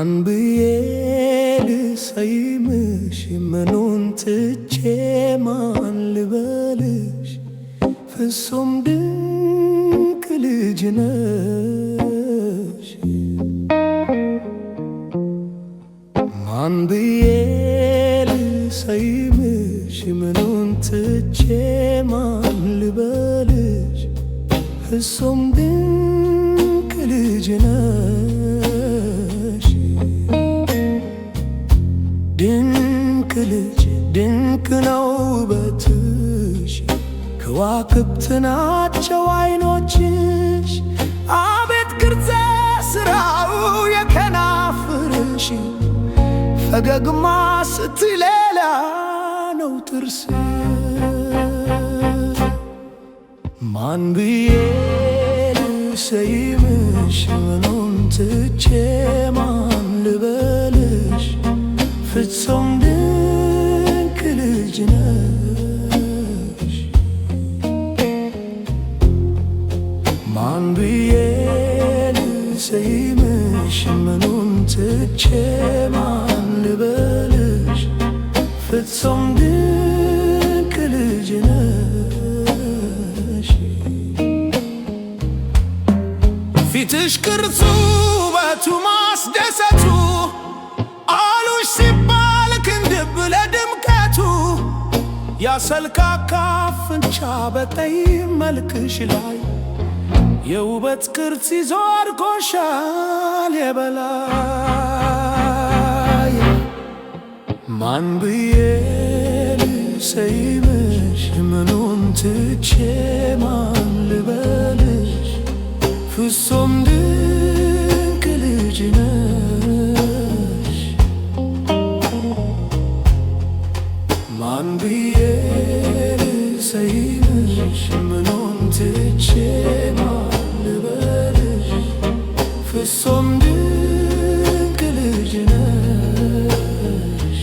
ማን ብዬ ልሰይምሽ ምኑን ትቼ ማን ልበልሽ ፍጹም ድንቅ ልጅ ነሽ። ማን ብዬ ልሰይምሽ ምኑን ትቼ ማን ልበልሽ ፍጹም ድንቅ ልጅ ነሽ። ድንቅ ልጅ ድንቅ ነው ውበትሽ፣ ከዋክብት ናቸው ዓይኖችሽ። አቤት ቅርጸ ሥራው የከናፍርሽ፣ ፈገግማ ስትይ ሌላ ነው ጥርስሽ። ማን ብዬ ልሰይምሽ ምኑን ትቼ ማን ልበልሽ ፍጹም ድንቅ ልጅ ነሽ። ማን ብዬ ልሰይምሽ ምኑን ትቼ ማን ልበልሽ ፍጹም ድንቅ ልጅ ነሽ። ፊትሽ ቅርጹ ውበቱ ማስደሰቱ አሉሽ ሲባል ክንድብ ለድምቀቱ ያሰልካካ አፍንጫ በጠይም መልክሽ ላይ የውበት ቅርጽ ይዞ አድርጎሻል የበላይ። ማን ብዬ ልሰይምሽ ምኑን ትቼ ማን ልበልሽ ፍጹም ድንቅ ልጅ ነሽ። ማን ብዬ ልሰይምሽ ምኑን ትቼ ማን ልበልሽ ፍጹም ድንቅ ልጅ ነሽ።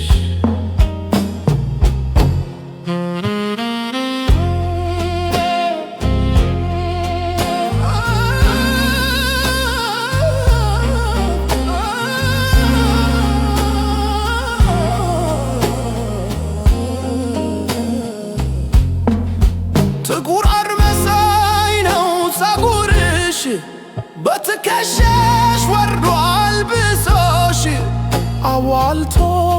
ጥቁር አርመሳይ ነው ፀጉርሽ፣ በትከሻሽ ወርዷል ብሶሽ። አዋልቶ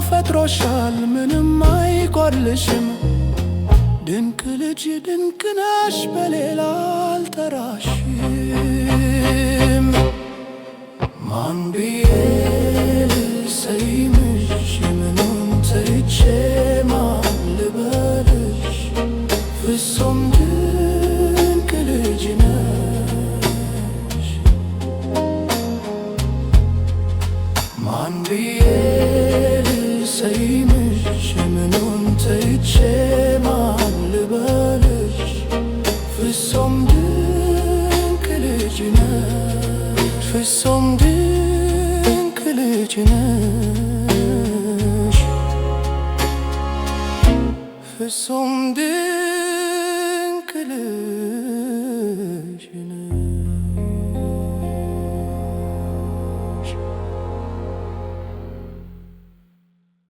ፈጥሮሻል ምንም አይጎድልሽም። ድንቅ ልጅ ድንቅ ነሽ በሌላ አልጠራሽም። ማን ብዬ ልሰይምሽ ምኑን ትቼ ማን ልበልሽ ፍጹም ድንቅ ልጅ ነሽ። ማን ብዬ ልሰይምሽ ምኑን ትቼ ማን ልበልሽ ፍጹም ድንቅ ልጅ ነሽ። ፍጹም ድንቅ ልጅ ነሽ። ፍጹም